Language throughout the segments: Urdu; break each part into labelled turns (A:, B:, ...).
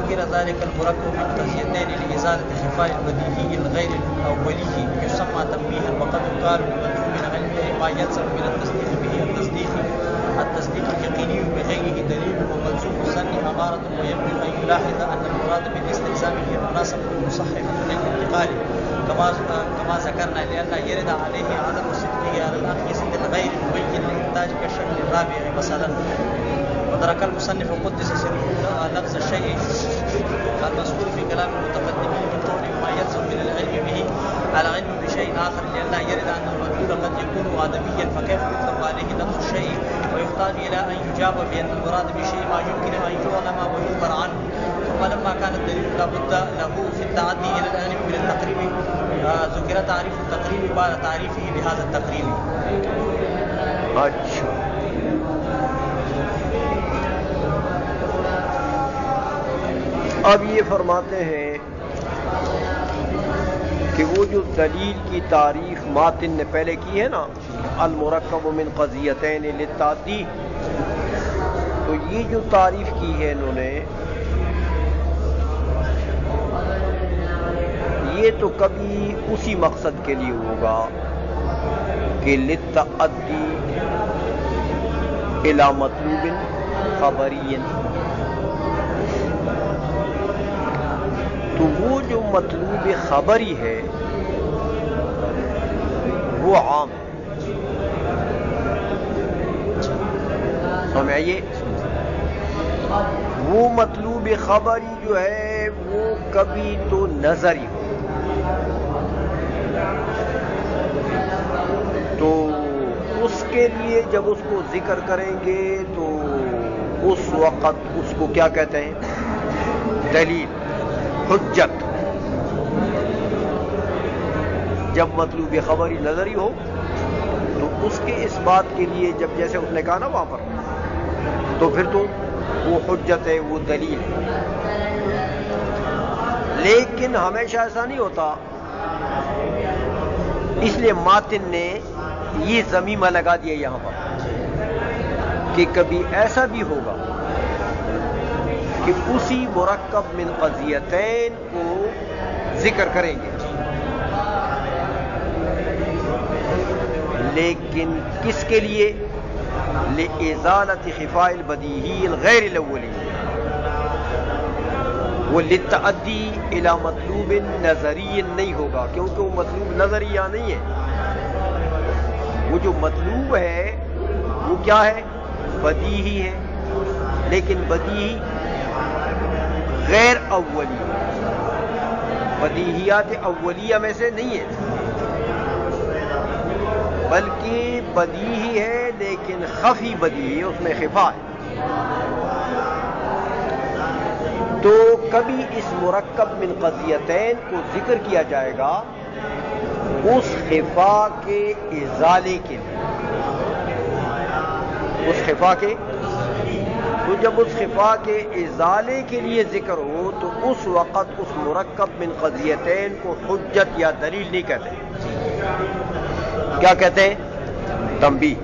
A: ذكر ذلك المركب من قضيتين لإزالة خفاء البديهي الغير الأولي يسمى تنبيها، وقد يقال بمنظوم العلم ما يلزم من التصديق به التصديق اليقيني بغيره دليل وملزوم الظن أمارة، ويمكن أن يلاحظ أن المراد بالاستلزام هي مناسبة المصحح للانتقال كما ذكرنا، لأن يرد عليه عدم صدقه على الأخيس للغير مبين لإنتاج كالشكل الرابع مثلا. ودرك المصنف قدس سره لفظ الشيء المذكور في كلام المتقدمين من قول ما يلزم من العلم به على علم بشيء آخر، لأن يرد أن المذكور قد يكون آدميا، فكيف يطلق عليه لفظ الشيء؟ ويحتاج إلى أن يجاب بأن المراد بشيء ما يمكن أن يعلم ويخبر عنه. ثم لما كان الدليل لابد له في التعدي إلى العلم بالتقريب ذكر تعريف التقريب بعد تعريفه بهذا التقريب.
B: اب یہ فرماتے ہیں کہ وہ جو دلیل کی تعریف ماتن نے پہلے کی ہے نا، المرکب من قضیتین للتعدی، تو یہ جو تعریف کی ہے انہوں نے، یہ تو کبھی اسی مقصد کے لیے ہوگا کہ للتعدی الی مطلوب خبری، تو وہ جو مطلوب خبری ہے وہ عام ہے. سمجھئے؟ وہ مطلوب خبری جو ہے وہ کبھی تو نظری ہو، تو اس کے لیے جب اس کو ذکر کریں گے تو اس وقت اس کو کیا کہتے ہیں؟ دلیل، حجت. جب مطلوب خبری نظری ہو تو اس کے اس بات کے لیے، جب جیسے اس نے کہا نا وہاں پر، تو پھر تو وہ حجت ہے، وہ دلیل ہے. لیکن ہمیشہ ایسا نہیں ہوتا، اس لیے ماتن نے یہ ضمیمہ لگا دیا یہاں پر کہ کبھی ایسا بھی ہوگا کہ اسی مرکب من قضیتین کو ذکر کریں گے، لیکن کس کے لیے؟ لإزالة خفاء البدیہی الغیر الاولی، وہ للتعدی الی مطلوب نظری نہیں ہوگا، کیونکہ وہ مطلوب نظری یہاں نہیں ہے. وہ جو مطلوب ہے وہ کیا ہے؟ بدیہی ہے، لیکن بدیہی غیر اولی، بدیہیات اولیہ میں سے نہیں ہے، بلکہ بدیہی ہے لیکن خفی بدیہی ہے، اس میں خفا ہے. تو کبھی اس مرکب من قضیتین کو ذکر کیا جائے گا اس خفا کے ازالے کے لیے، اس خفا کے، تو جب اس خفا کے ازالے کے لیے ذکر ہو تو اس وقت اس مرکب من قضیتین کو حجت یا دلیل نہیں کہتے، کیا کہتے ہیں؟ تنبیہ.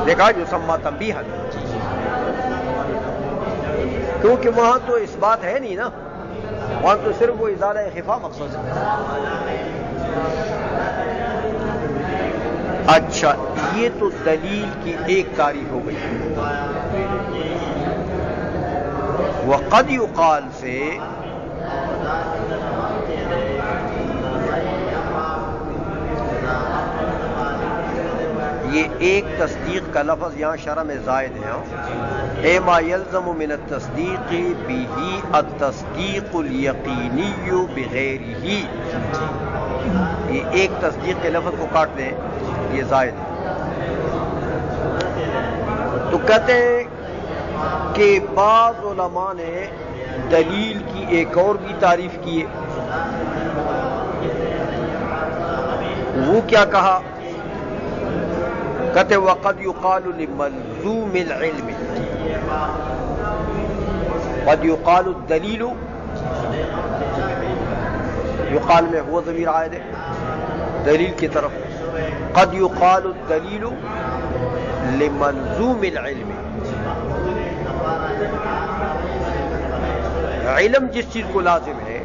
B: دیکھا جو سما تنبیہ، کیونکہ وہاں تو اس بات ہے نہیں نا، وہاں تو صرف وہ ازالہ خفا مقصد ہے. اچھا، یہ تو دلیل کی ایک تعریف ہو گئی. وقد یقال سے یہ ایک تصدیق کا لفظ یہاں شرح میں زائد ہے. اے ما یلزم من التصدیق بہ التصدیق الیقینی بغیرہ، یہ ایک تصدیق کے لفظ کو کاٹ دیں، یہ زائد ہے. تو کہتے ہیں کہ بعض علماء نے دلیل کی ایک اور بھی تعریف کی ہے. وہ کیا کہا؟ کہتے وقد یقال لملزوم العلم، قد یقال الدلیل، یقال میں ہوا ضمیر عائد ہے دلیل کی طرف، قد یقال الدلیل لملزوم العلم، علم جس چیز کو لازم ہے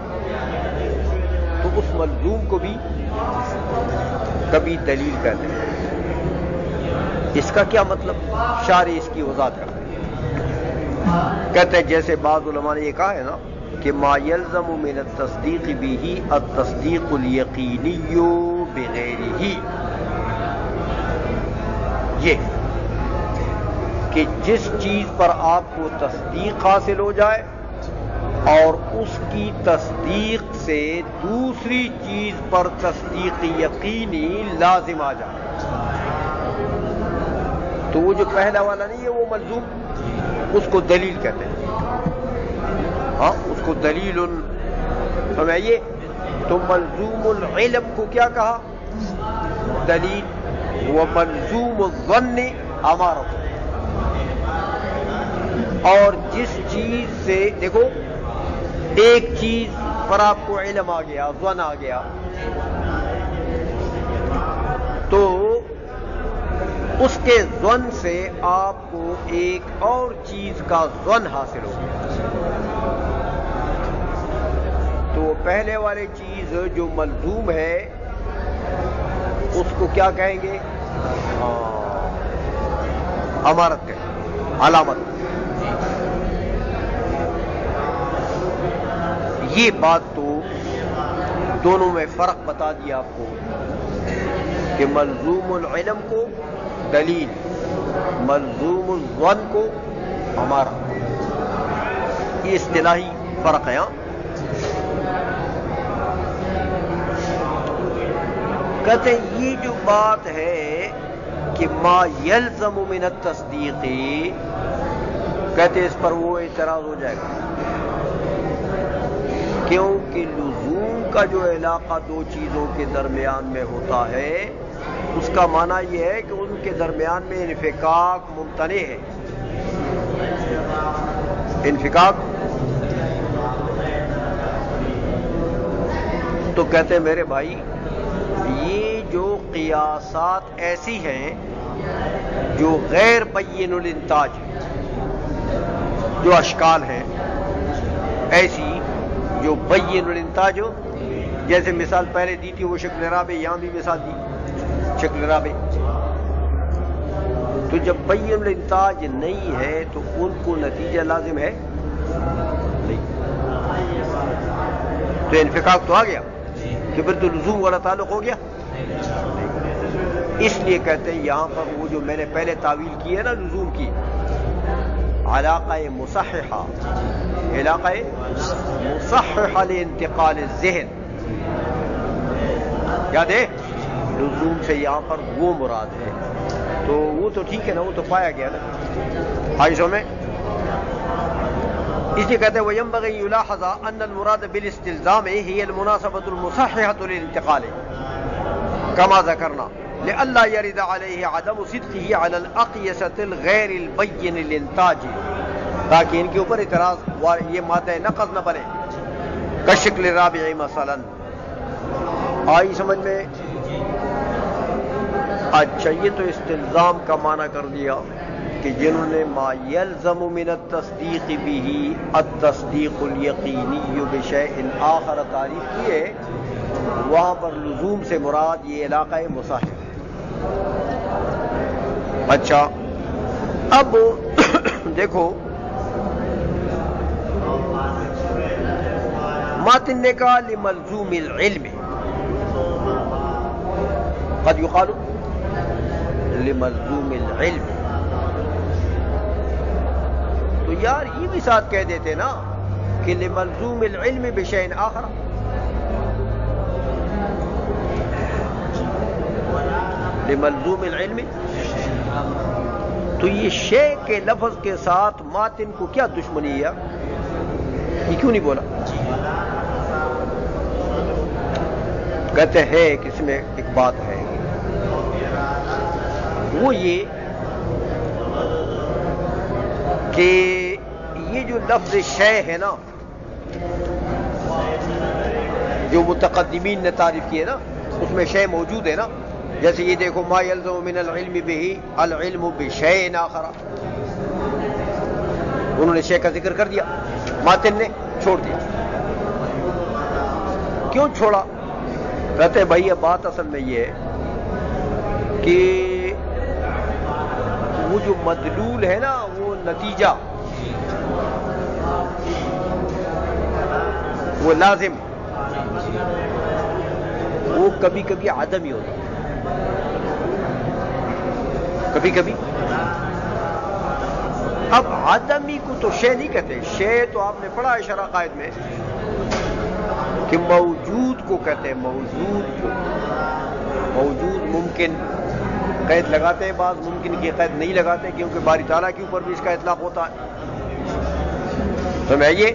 B: تو اس ملزوم کو بھی کبھی دلیل کہتے ہیں. اس کا کیا مطلب؟ شارح اس کی وضاحت کرتے ہیں. کہتے ہیں جیسے بعض علماء نے یہ کہا ہے نا کہ ما یلزم من التصدیق به التصدیق الیقینی بغیرہ، یہ کہ جس چیز پر آپ کو تصدیق حاصل ہو جائے اور اس کی تصدیق سے دوسری چیز پر تصدیق یقینی لازم آ جائے، تو وہ جو پہلا والا نہیں ہے وہ ملزوم، اس کو دلیل کہتے ہیں. ہاں اس کو دلیل سمجھئے. تو ملزوم العلم کو کیا کہا؟ دلیل. وہ ملزوم الظن امارت. اور جس چیز سے دیکھو ایک چیز پر آپ کو علم آ گیا، ظن آ گیا، تو اس کے ظن سے آپ کو ایک اور چیز کا ظن حاصل ہو گیا، تو پہلے والی چیز جو ملزوم ہے اس کو کیا کہیں گے؟ امارت کہیں، علامت. یہ بات تو دونوں میں فرق بتا دیا آپ کو کہ ملزوم العلم کو دلیل، ملزوم الظن کو امارت. یہ اصطلاحی فرق ہے. کہتے ہیں یہ جو بات ہے کہ ما یلزم من التصدیق، کہتے ہیں اس پر وہ اعتراض ہو جائے گا کیونکہ لزوم کا جو علاقہ دو چیزوں کے درمیان میں ہوتا ہے اس کا معنی یہ ہے کہ ان کے درمیان میں انفکاک ممتنع ہے. انفکاک تو کہتے ہیں میرے بھائی یہ جو قیاسات ایسی ہیں جو غیر بین الانتاج جو اشکال ہیں، ایسی جو بین الانتاج ہو، جیسے مثال پہلے دی تھی وہ شکل رابع، یہاں بھی مثال دی شکل رابع. تو جب بین الانتاج نہیں ہے تو ان کو نتیجہ لازم ہے نہیں، تو انفکاک تو آ گیا کہ پھر تو لزوم والا تعلق ہو گیا. اس لیے کہتے ہیں یہاں پر وہ جو میں نے پہلے تعویل کی ہے نا لزوم کی، علاقہ مصححہ، علاقہ مصححہ لانتقال الذہن، یاد ہے لزوم سے یہاں پر وہ مراد ہے. تو وہ تو ٹھیک ہے نا، وہ تو پایا گیا نا حائزوں میں. اس لیے کہتے ہیں وَيَنبَغِي يُلَاحَظَ أَنَّ الْمُرَادَ بِالِاسْتِلْزَامِ هِيَ الْمُنَاسَبَةُ الْمُصَحِّحَةُ لِلْانْتِقَالِ كَمَا ذَكَرْنَا لِأَلَّا يَرِدَ عَلَيْهِ عَدَمُ صِدْقِهِ عَلَى الْأَقْيَسَةِ الْغَيْرِ الْبَيِّنِ الْإِنْتَاجِ، تاکہ ان کے اوپر اعتراض یہ مادہ نقض نہ بنے. کشکل رابع مثلا، آئی سمجھ میں؟ اچھا یہ تو استلزام کا معنی کر دیا کہ جنہوں نے ما یلزم من التصدیق به التصدیق الیقینی بشیء آخر تعریف کی ہے، وہاں پر لزوم سے مراد یہ علاقہ مصاحب ہے. اچھا اب دیکھو ماتن نے کہا لملزوم العلم، قد یقال لملزوم العلم، تو یار یہ بھی ساتھ کہہ دیتے نا کہ لملزوم العلم بشیء آخر. لملزوم العلم، تو یہ شے کے لفظ کے ساتھ ماتن کو کیا دشمنی ہے؟ یہ کیوں نہیں بولا؟ کہتے ہیں کہ اس میں ایک بات ہے، وہ یہ کہ یہ جو لفظ شے ہے نا جو متقدمین نے تعریف کی ہے نا اس میں شے موجود ہے نا. جیسے یہ دیکھو ما یلزم من العلم به العلم بشیء آخر، انہوں نے شے کا ذکر کر دیا ماتن نے، چھوڑ دیا. کیوں چھوڑا؟ کہتے ہیں بھائی اب بات اصل میں یہ ہے کہ وہ جو مدلول ہے نا وہ نتیجہ وہ لازم وہ کبھی کبھی عدم ہی ہوتا ہے. کبھی کبھی اب عدمی کو تو شے نہیں کہتے. شے تو آپ نے پڑھا ہے شرح قائد میں کہ موجود کو کہتے ہیں. موجود کو موجود ممکن قید لگاتے ہیں، بعض ممکن کی قید نہیں لگاتے کیونکہ باری تعالیٰ کے اوپر بھی اس کا اطلاق ہوتا ہے. سمجھائیے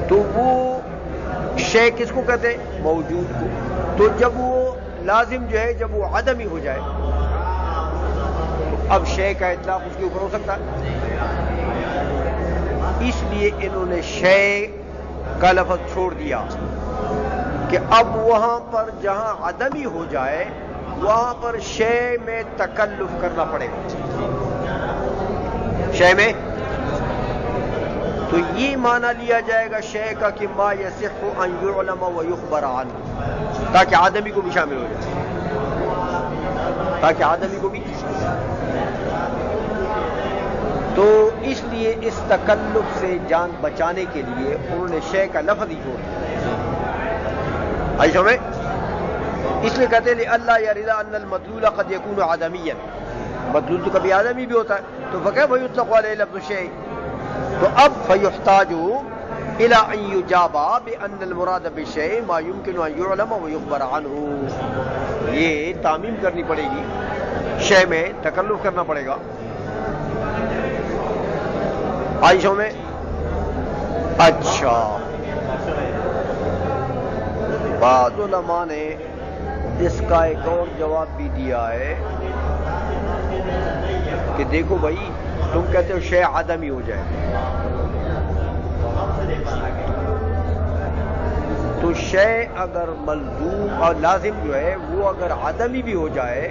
B: تو وہ شے کس کو کہتے ہیں؟ موجود کو. تو جب وہ لازم جو ہے جب وہ عدمی ہو جائے تو اب شے کا اطلاق اس کے اوپر ہو سکتا ہے. اس لیے انہوں نے شے کا لفظ چھوڑ دیا کہ اب وہاں پر جہاں عدمی ہو جائے وہاں پر شے میں تکلف کرنا پڑے گا. شے میں تو یہ معنی لیا جائے گا شے کا کہ ما یصح ان یعلم و یخبر عنہ، تاکہ آدمی کو بھی شامل ہو جائے، تاکہ آدمی کو بھی. تو اس لیے اس تکلف سے جان بچانے کے لیے انہوں نے شے کا لفظ ہی چھوڑ دیا. آئی سمجھ؟ اس لیے کہتے ہیں اللہ یرضا ان المدلول قد یکون آدمیا، مدلول تو کبھی آدمی بھی ہوتا ہے. تو فکیف یطلق علیہ لفظ الشیء. تو اب فیحتاج الی ان یجاب بان المراد بالشیء ما یمکن ان یعلم و یخبر عنہ. یہ تعمیم کرنی پڑے گی، شے میں تکلف کرنا پڑے گا. عائشہ میں اچھا بعض علماء نے اس کا ایک اور جواب بھی دیا ہے کہ دیکھو بھائی تم کہتے ہو شے عدمی ہو جائے تو شے اگر ملزوم اور لازم جو ہے وہ اگر عدمی بھی ہو جائے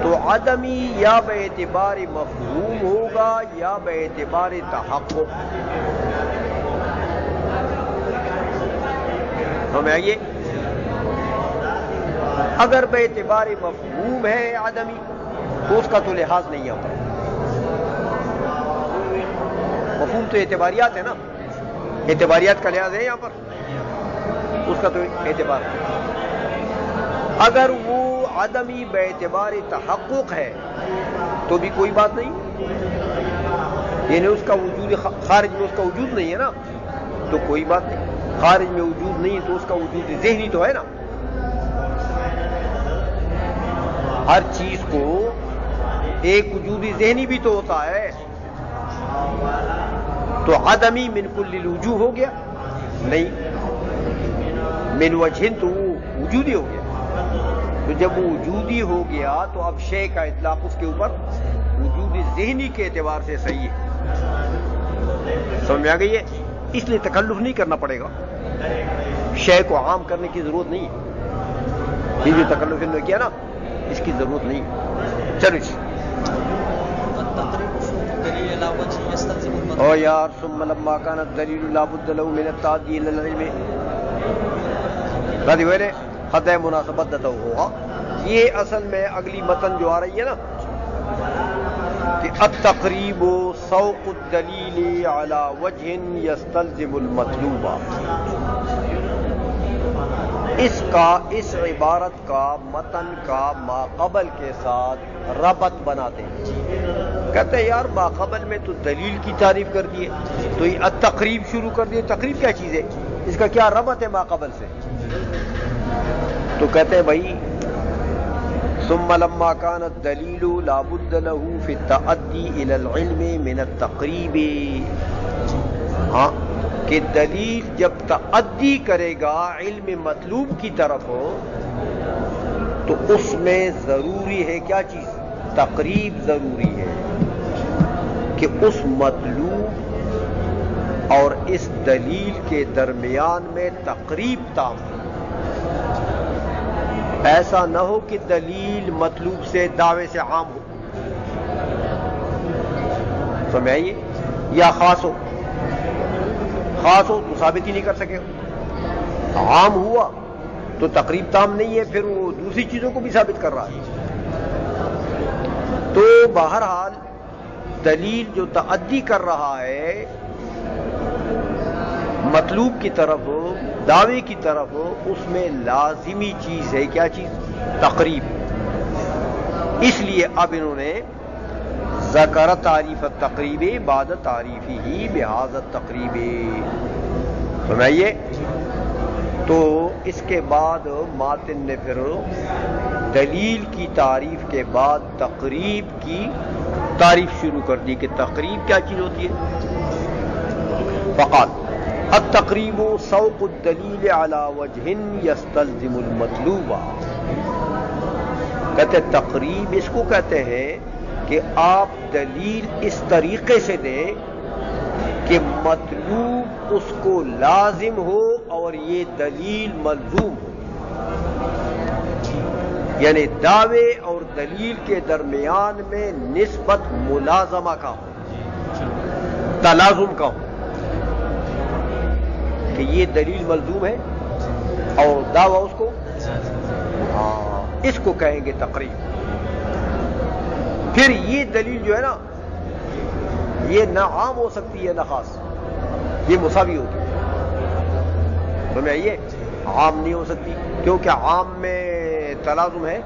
B: تو عدمی یا بے اعتبار مفہوم ہوگا یا بے اعتبار تحقق. ہمیں آئیے اگر بے اعتبار مفہوم ہے عدمی تو اس کا تو لحاظ نہیں ہے. مفہوم تو اعتباریات ہے نا، اعتباریات کا لحاظ ہے یہاں پر، اس کا تو اعتبار. اگر وہ عدمی بے اعتبار تحقق ہے تو بھی کوئی بات نہیں، یعنی اس کا وجود خارج میں اس کا وجود نہیں ہے نا تو کوئی بات نہیں. خارج میں وجود نہیں تو اس کا وجود ذہنی تو ہے نا. ہر چیز کو ایک وجود ذہنی بھی تو ہوتا ہے. تو عدمی من کل الوجوہ ہو گیا نہیں، من وجہ تو وجودی ہو گیا. تو جب وہ وجودی ہو گیا تو اب شے کا اطلاق اس کے اوپر وجود ذہنی کے اعتبار سے صحیح ہے. سمجھ میں آ گئی ہے؟ اس لیے تکلف نہیں کرنا پڑے گا، شے کو عام کرنے کی ضرورت نہیں ہے. یہ جو تکلف انہوں نے کیا نا اس کی ضرورت نہیں. چلو او یار ثم لما كان الدليل لا بد له من التعدي الى العلم راضی ہوئے نے خطۂ مناسبت دتا ہوگا. یہ اصل میں اگلی متن جو آ رہی ہے نا کہ التقریب سوق الدلیل على وجہ یستلزم المطلوب، اس عبارت کا متن کا ماقبل کے ساتھ ربط بناتے ہیں. کہتے ہیں یار ماقبل میں تو دلیل کی تعریف کر دیے تو یہ التقریب شروع کر دیے. تقریب کیا چیز ہے؟ اس کا کیا ربط ہے ماقبل سے؟ تو کہتے ہیں بھائی ثم لما كان الدلیل لا بد له في التعدی الى العلم من التقریب. ہاں کہ دلیل جب تعدی کرے گا علم مطلوب کی طرف تو اس میں ضروری ہے کیا چیز؟ تقریب ضروری ہے کہ اس مطلوب اور اس دلیل کے درمیان میں تقریب تام ہو. ایسا نہ ہو کہ دلیل مطلوب سے دعوے سے عام ہو. سمجھ آئیے یا خاص ہو تو ثابت ہی نہیں کر سکے. عام ہوا تو تقریب تام نہیں ہے، پھر وہ دوسری چیزوں کو بھی ثابت کر رہا ہے. تو بہرحال دلیل جو تعدی کر رہا ہے مطلوب کی طرف، دعوے کی طرف، اس میں لازمی چیز ہے. کیا چیز؟ تقریب. اس لیے اب انہوں نے ذکر تعریف التقریب بعد تعریفہ بہذا التقریب. سمجھئے؟ تو اس کے بعد ماتن نے پھر دلیل کی تعریف کے بعد تقریب کی تعریف شروع کر دی کہ تقریب کیا چیز ہوتی ہے. فقال التقریب سوق الدلیل علی وجہ یستلزم المطلوب. کہتے تقریب اس کو کہتے ہیں کہ آپ دلیل اس طریقے سے دیں کہ مطلوب اس کو لازم ہو اور یہ دلیل ملزوم ہو. یعنی دعوے اور دلیل کے درمیان میں نسبت ملازمہ کا ہو، تلازم کا ہو، کہ یہ دلیل ملزوم ہے اور دعویٰ اس کو، اس کو کہیں گے تقریب. پھر یہ دلیل جو ہے نا یہ نہ عام ہو سکتی ہے نہ خاص، یہ مساوی ہوتی ہے. تو میں یہ عام نہیں ہو سکتی کیونکہ عام میں تلازم ہے،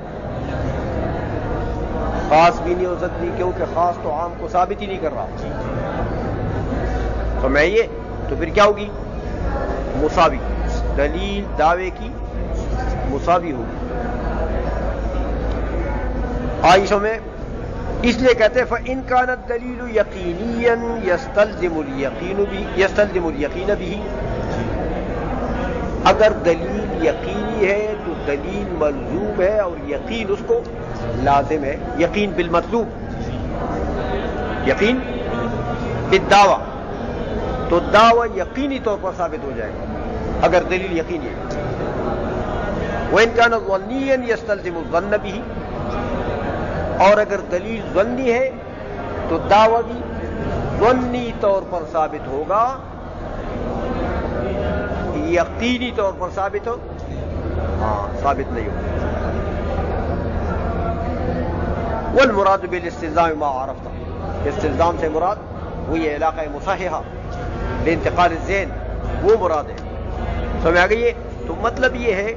B: خاص بھی نہیں ہو سکتی کیونکہ خاص تو عام کو ثابت ہی نہیں کر رہا. تو میں یہ تو پھر کیا ہوگی؟ مساوی. دلیل دعوے کی مساوی ہوگی. عائشہ میں اس لیے کہتے ہیں فَإِنْ كَانَ الدَّلِيلُ يَقِينِيًّا يَسْتَلْزِمُ الْيَقِينَ بِهِ. اگر دلیل یقینی ہے تو دلیل ملزوم ہے اور یقین اس کو لازم ہے. یقین بالمطلوب، یقین بالدعویٰ، تو دعویٰ یقینی طور پر ثابت ہو جائے گا اگر دلیل یقینی ہے. وَإِنْ كَانَ ظَنِّيًّا يَسْتَلْزِمُ الظَّنَّ بِهِ. اور اگر دلیل ظنی ہے تو دعویٰ بھی ظنی طور پر ثابت ہوگا، یقینی طور پر ثابت ہو ثابت نہیں ہوگا. والمراد بالاستلزام ما عرفت. استلزام سے مراد وہی علاقہ مصححہ لانتقال الذہن، وہ مراد ہے. سمجھ آ گئی ہے؟ تو مطلب یہ ہے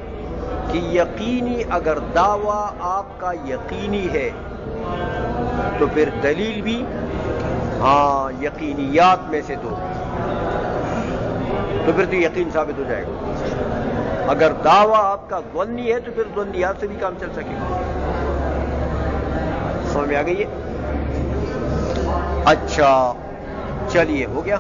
B: کہ یقینی اگر دعویٰ آپ کا یقینی ہے تو پھر دلیل بھی یقینیات میں سے دو، تو پھر تو یقین ثابت ہو جائے گا. اگر دعویٰ آپ کا ظنی ہے تو پھر ظنیات سے بھی کام چل سکے گا. سمجھ میں آ گئی ہے؟ اچھا چلیے ہو گیا.